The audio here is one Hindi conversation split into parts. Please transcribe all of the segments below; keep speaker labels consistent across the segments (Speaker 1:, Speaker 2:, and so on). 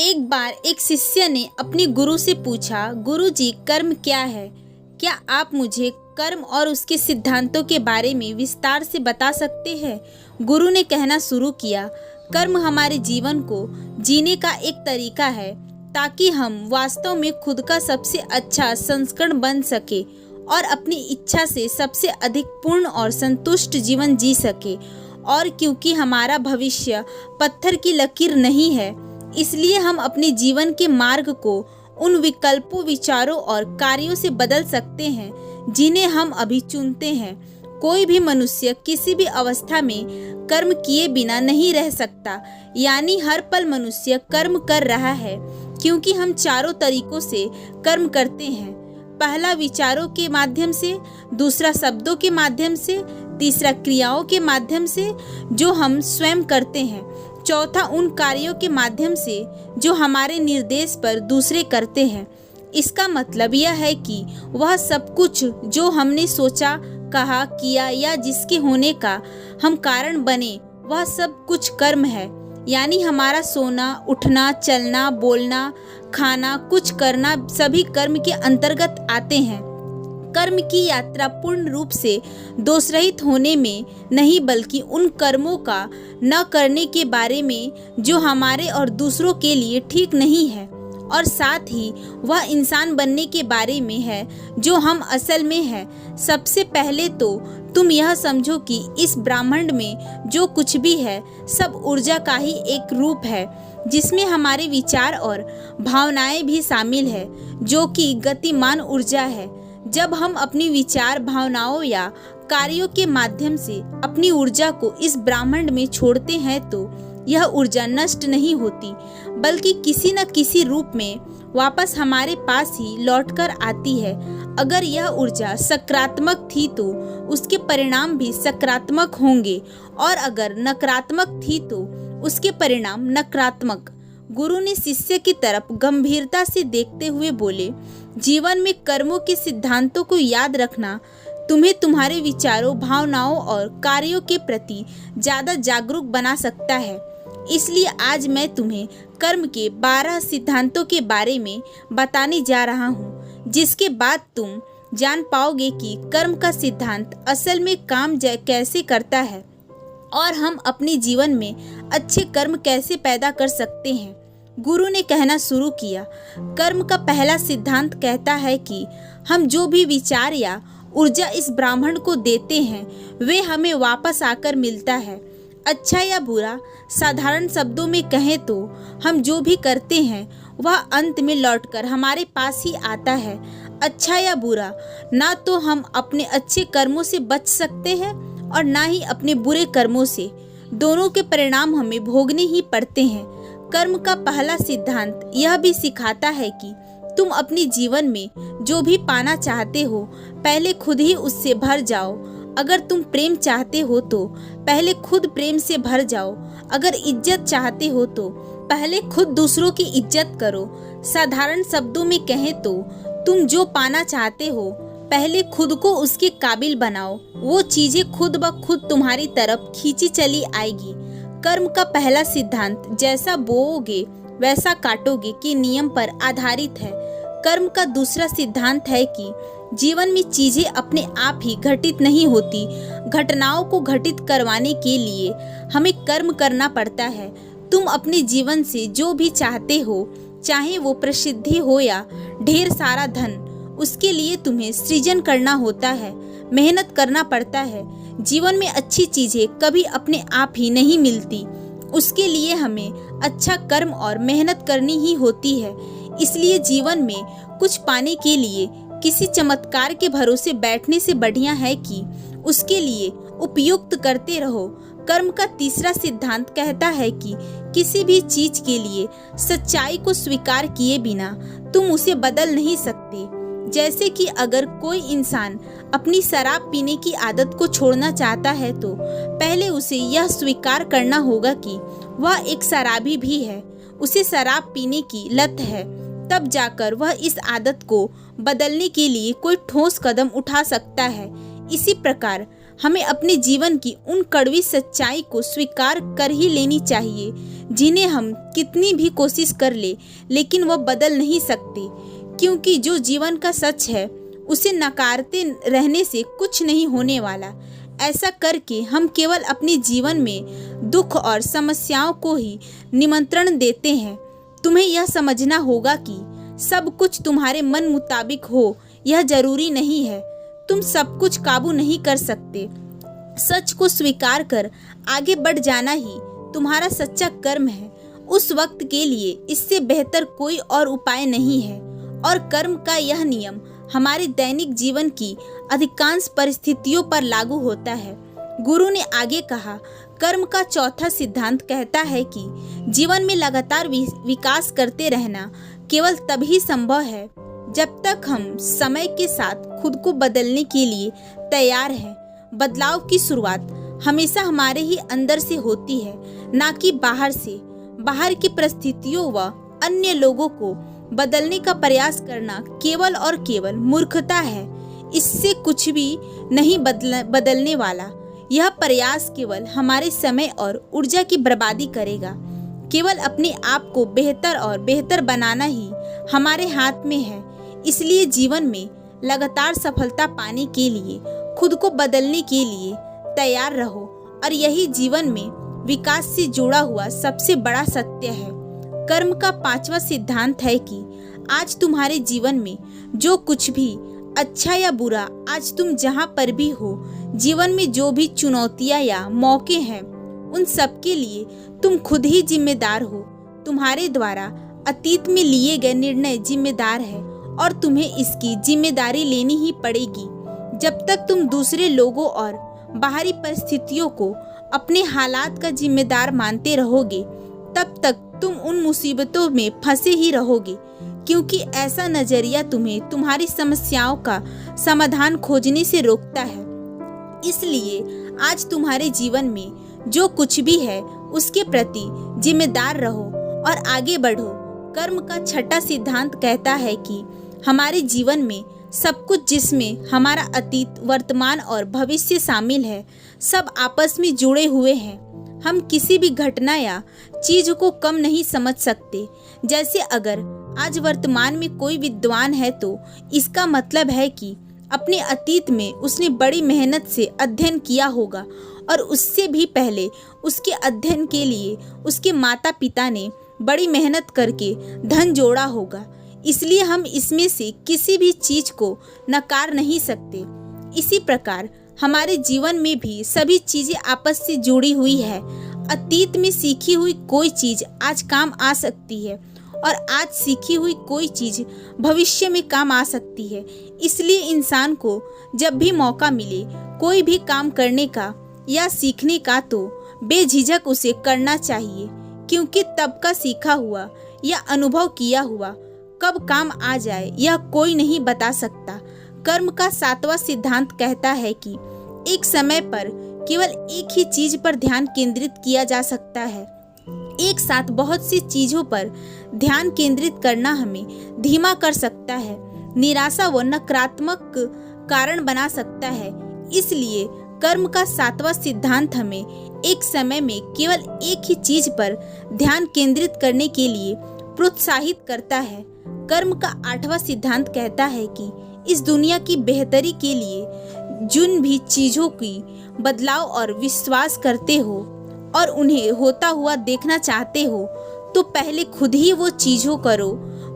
Speaker 1: एक बार एक शिष्य ने अपने गुरु से पूछा, गुरुजी, कर्म क्या है? क्या आप मुझे कर्म और उसके सिद्धांतों के बारे में विस्तार से बता सकते हैं? गुरु ने कहना शुरू किया, कर्म हमारे जीवन को जीने का एक तरीका है ताकि हम वास्तव में खुद का सबसे अच्छा संस्करण बन सके और अपनी इच्छा से सबसे अधिक पूर्ण और संतुष्ट जीवन जी सके। और क्योंकि हमारा भविष्य पत्थर की लकीर नहीं है, इसलिए हम अपने जीवन के मार्ग को उन विकल्पों, विचारों और कार्यों से बदल सकते हैं जिन्हें हम अभी चुनते हैं। कोई भी मनुष्य किसी भी अवस्था में कर्म किए बिना नहीं रह सकता, यानी हर पल मनुष्य कर्म कर रहा है, क्योंकि हम चारों तरीकों से कर्म करते हैं। पहला विचारों के माध्यम से, दूसरा शब्दों के माध्यम से, तीसरा क्रियाओं के माध्यम से जो हम स्वयं करते हैं, चौथा उन कार्यों के माध्यम से जो हमारे निर्देश पर दूसरे करते हैं। इसका मतलब यह है कि वह सब कुछ जो हमने सोचा, कहा, किया या जिसके होने का हम कारण बने, वह सब कुछ कर्म है। यानी हमारा सोना, उठना, चलना, बोलना, खाना, कुछ करना सभी कर्म के अंतर्गत आते हैं। कर्म की यात्रा पूर्ण रूप से दोषरहित होने में नहीं, बल्कि उन कर्मों का न करने के बारे में जो हमारे और दूसरों के लिए ठीक नहीं है, और साथ ही वह इंसान बनने के बारे में है जो हम असल में है। सबसे पहले तो तुम यह समझो कि इस ब्रह्मांड में जो कुछ भी है सब ऊर्जा का ही एक रूप है, जिसमें हमारे विचार और भावनाएं भी शामिल है, जो कि गतिमान ऊर्जा है। जब हम अपनी विचार, भावनाओं या कार्यों के माध्यम से अपनी ऊर्जा को इस ब्रह्मांड में छोड़ते हैं तो यह ऊर्जा नष्ट नहीं होती, बल्कि किसी न किसी रूप में वापस हमारे पास ही लौटकर आती है। अगर यह ऊर्जा सकारात्मक थी तो उसके परिणाम भी सकारात्मक होंगे, और अगर नकारात्मक थी तो उसके परिणाम नकारात्मक। गुरु ने शिष्य की तरफ गंभीरता से देखते हुए बोले, जीवन में कर्मों के सिद्धांतों को याद रखना तुम्हें तुम्हारे विचारों, भावनाओं और कार्यों के प्रति ज्यादा जागरूक बना सकता है। इसलिए आज मैं तुम्हें कर्म के 12 सिद्धांतों के बारे में बताने जा रहा हूँ, जिसके बाद तुम जान पाओगे कि कर्म का सिद्धांत असल में काम कैसे करता है और हम अपने जीवन में अच्छे कर्म कैसे पैदा कर सकते हैं। गुरु ने कहना शुरू किया, कर्म का पहला सिद्धांत कहता है कि हम जो भी विचार या ऊर्जा इस ब्रह्मांड को देते हैं वे हमें वापस आकर मिलता है। अच्छा या बुरा, साधारण शब्दों में कहें तो हम जो भी करते हैं वह अंत में लौटकर हमारे पास ही आता है। अच्छा या बुरा, ना तो हम अपने अच्छे कर्मों से बच सकते हैं और ना ही अपने बुरे कर्मों से। दोनों के परिणाम हमें भोगने ही पड़ते हैं। कर्म का पहला सिद्धांत यह भी सिखाता है कि तुम अपने जीवन में जो भी पाना चाहते हो पहले खुद ही उससे भर जाओ। अगर तुम प्रेम चाहते हो तो पहले खुद प्रेम से भर जाओ। अगर इज्जत चाहते हो तो पहले खुद दूसरों की इज्जत करो। साधारण शब्दों में कहें तो तुम जो पाना चाहते हो पहले खुद को उसके काबिल बनाओ। वो चीजें खुद ब खुद तुम्हारी तरफ खींची चली आएगी। कर्म का पहला सिद्धांत जैसा बोओगे वैसा काटोगे के नियम पर आधारित है। कर्म का दूसरा सिद्धांत है कि जीवन में चीजें अपने आप ही घटित नहीं होती। घटनाओं को घटित करवाने के लिए हमें कर्म करना पड़ता है। तुम अपने जीवन से जो भी चाहते हो, चाहे वो प्रसिद्धि हो या ढेर सारा धन, उसके लिए तुम्हें सृजन करना होता है, मेहनत करना पड़ता है। जीवन में अच्छी चीजें कभी अपने आप ही नहीं मिलती, उसके लिए हमें अच्छा कर्म और मेहनत करनी ही होती है। इसलिए जीवन में कुछ पाने के लिए किसी चमत्कार के भरोसे बैठने से बढ़िया है कि उसके लिए उपयुक्त करते रहो। कर्म का तीसरा सिद्धांत कहता है कि किसी भी चीज के लिए सच्चाई को स्वीकार किए बिना तुम उसे बदल नहीं सकते। जैसे कि अगर कोई इंसान अपनी शराब पीने की आदत को छोड़ना चाहता है तो पहले उसे यह स्वीकार करना होगा कि वह एक शराबी भी है, उसे शराब पीने की लत है। तब जाकर वह इस आदत को बदलने के लिए कोई ठोस कदम उठा सकता है। इसी प्रकार हमें अपने जीवन की उन कड़वी सच्चाई को स्वीकार कर ही लेनी चाहिए जिन्हें हम कितनी भी कोशिश कर ले लेकिन वह बदल नहीं सकते, क्योंकि जो जीवन का सच है उसे नकारते रहने से कुछ नहीं होने वाला। ऐसा करके हम केवल अपने जीवन में दुख और समस्याओं को ही निमंत्रण देते हैं। तुम्हें यह समझना होगा कि सब कुछ तुम्हारे मन मुताबिक हो यह जरूरी नहीं है। तुम सब कुछ काबू नहीं कर सकते। सच को स्वीकार कर आगे बढ़ जाना ही तुम्हारा सच्चा कर्म है। उस वक्त के लिए इससे बेहतर कोई और उपाय नहीं है। और कर्म का यह नियम हमारे दैनिक जीवन की अधिकांश परिस्थितियों पर लागू होता है। गुरु ने आगे कहा, कर्म का चौथा सिद्धांत कहता है कि जीवन में लगातार विकास करते रहना केवल तभी संभव है जब तक हम समय के साथ खुद को बदलने के लिए तैयार हैं। बदलाव की शुरुआत हमेशा हमारे ही अंदर से होती है, ना कि बाहर से। बाहर की परिस्थितियों व अन्य लोगों को बदलने का प्रयास करना केवल और केवल मूर्खता है। इससे कुछ भी नहीं बदलने वाला। यह प्रयास केवल हमारे समय और ऊर्जा की बर्बादी करेगा। केवल अपने आप को बेहतर और बेहतर बनाना ही हमारे हाथ में है। इसलिए जीवन में लगातार सफलता पाने के लिए खुद को बदलने के लिए तैयार रहो, और यही जीवन में विकास से जुड़ा हुआ सबसे बड़ा सत्य है। कर्म का पांचवा सिद्धांत है कि आज तुम्हारे जीवन में जो कुछ भी अच्छा या बुरा, आज तुम जहाँ पर भी हो, जीवन में जो भी चुनौतियाँ या मौके हैं, उन सब के लिए तुम खुद ही जिम्मेदार हो। तुम्हारे द्वारा अतीत में लिए गए निर्णय जिम्मेदार है और तुम्हें इसकी जिम्मेदारी लेनी ही पड़ेगी। जब तक तुम दूसरे लोगों और बाहरी परिस्थितियों को अपने हालात का जिम्मेदार मानते रहोगे, तब तक तुम उन मुसीबतों में फंसे ही रहोगे, क्योंकि ऐसा नजरिया तुम्हें तुम्हारी समस्याओं का समाधान खोजने से रोकता है। इसलिए आज तुम्हारे जीवन में जो कुछ भी है उसके प्रति जिम्मेदार रहो और आगे बढ़ो। कर्म का छठा सिद्धांत कहता है कि हमारे जीवन में सब कुछ, जिसमें हमारा अतीत, वर्तमान और भविष्य शामिल है, सब आपस में जुड़े हुए हैं। हम किसी भी घटना या चीज को कम नहीं समझ सकते। जैसे अगर आज वर्तमान में कोई विद्वान है तो इसका मतलब है कि अपने अतीत में उसने बड़ी मेहनत से अध्ययन किया होगा, और उससे भी पहले उसके अध्ययन के लिए उसके माता पिता ने बड़ी मेहनत करके धन जोड़ा होगा। इसलिए हम इसमें से किसी भी चीज को नकार नहीं सकते। इसी प्रकार हमारे जीवन में भी सभी चीजें आपस से जुड़ी हुई है। अतीत में सीखी हुई कोई चीज आज काम आ सकती है, और आज सीखी हुई कोई चीज भविष्य में काम आ सकती है। इसलिए इंसान को जब भी मौका मिले कोई भी काम करने का या सीखने का, तो बेझिझक उसे करना चाहिए, क्योंकि तब का सीखा हुआ या अनुभव किया हुआ कब काम आ जाए यह कोई नहीं बता सकता। कर्म का सातवां सिद्धांत कहता है कि एक समय पर केवल एक ही चीज पर ध्यान केंद्रित किया जा सकता है। एक साथ बहुत सी चीजों पर ध्यान केंद्रित करना हमें धीमा कर सकता है, निराशा व नकारात्मक कारण बना सकता है। इसलिए कर्म का सातवां सिद्धांत हमें एक समय में केवल एक ही चीज पर ध्यान केंद्रित करने के लिए प्रोत्साहित करता है। कर्म का आठवां सिद्धांत कहता है कि इस दुनिया की बेहतरी के लिए जिन भी चीजों की बदलाव और विश्वास करते हो और उन्हें होता हुआ देखना चाहते हो, तो पहले खुद ही वो चीजों करो।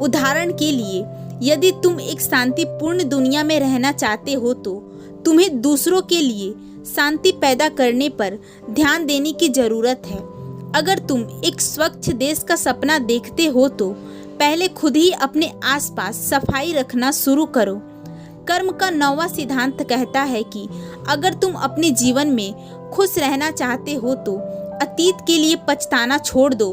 Speaker 1: उदाहरण के लिए, यदि तुम एक शांतिपूर्ण दुनिया में रहना चाहते हो तो तुम्हें दूसरों के लिए शांति पैदा करने पर ध्यान देने की जरूरत है। अगर तुम एक स्वच्छ देश का सपना देखते हो तो पहले खुद ही अपने आसपास सफाई रखना शुरू करो। कर्म का नौवां सिद्धांत कहता है कि अगर तुम अपने जीवन में खुश रहना चाहते हो तो अतीत के लिए पछताना छोड़ दो,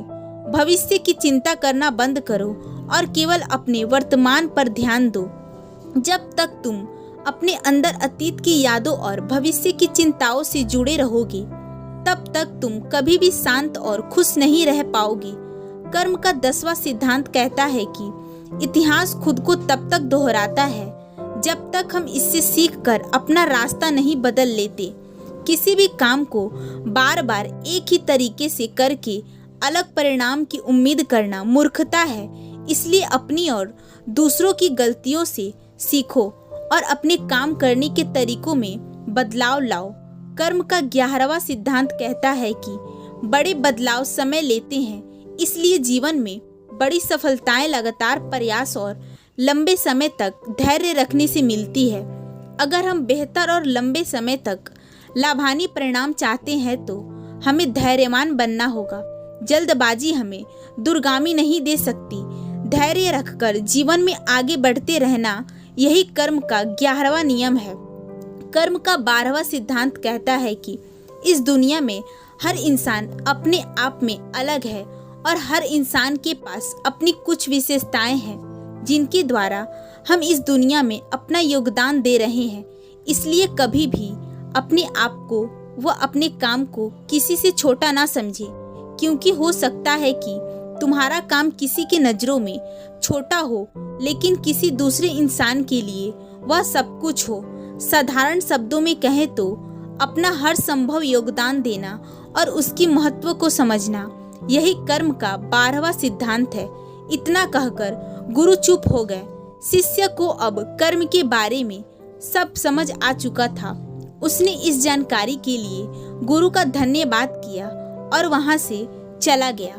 Speaker 1: भविष्य की चिंता करना बंद करो और केवल अपने वर्तमान पर ध्यान दो। जब तक तुम अपने अंदर अतीत की यादों और भविष्य की चिंताओं से जुड़े रहोगे, तब तक तुम कभी भी शांत और खुश नहीं रह पाओगे। कर्म का 10वां सिद्धांत कहता है कि इतिहास खुद को तब तक दोहराता है जब तक हम इससे सीखकर अपना रास्ता नहीं बदल लेते। किसी भी काम को बार बार एक ही तरीके से करके अलग परिणाम की उम्मीद करना मूर्खता है। इसलिए अपनी और दूसरों की गलतियों से सीखो और अपने काम करने के तरीकों में बदलाव लाओ। कर्म का 11वां सिद्धांत कहता है कि बड़े बदलाव समय लेते हैं, इसलिए जीवन में बड़ी सफलताएं लगातार प्रयास और लंबे समय तक धैर्य रखने से मिलती है। अगर हम बेहतर और लंबे समय तक लाभान्वित परिणाम चाहते हैं तो हमें धैर्यवान बनना होगा। जल्दबाजी हमें दूरगामी नहीं दे सकती। धैर्य रखकर जीवन में आगे बढ़ते रहना, यही कर्म का 11वां नियम है। कर्म का 12वां सिद्धांत कहता है कि इस दुनिया में हर इंसान अपने आप में अलग है और हर इंसान के पास अपनी कुछ विशेषताएं हैं जिनके द्वारा हम इस दुनिया में अपना योगदान दे रहे हैं। इसलिए कभी भी अपने आप को व अपने काम को किसी से छोटा ना समझे, क्योंकि हो सकता है कि तुम्हारा काम किसी के नज़रों में छोटा हो, लेकिन किसी दूसरे इंसान के लिए वह सब कुछ हो। साधारण शब्दों में कहें तो अपना हर संभव योगदान देना और उसकी महत्व को समझना, यही कर्म का 12वां सिद्धांत है। इतना कहकर गुरु चुप हो गए। शिष्य को अब कर्म के बारे में सब समझ आ चुका था। उसने इस जानकारी के लिए गुरु का धन्यवाद किया और वहां से चला गया।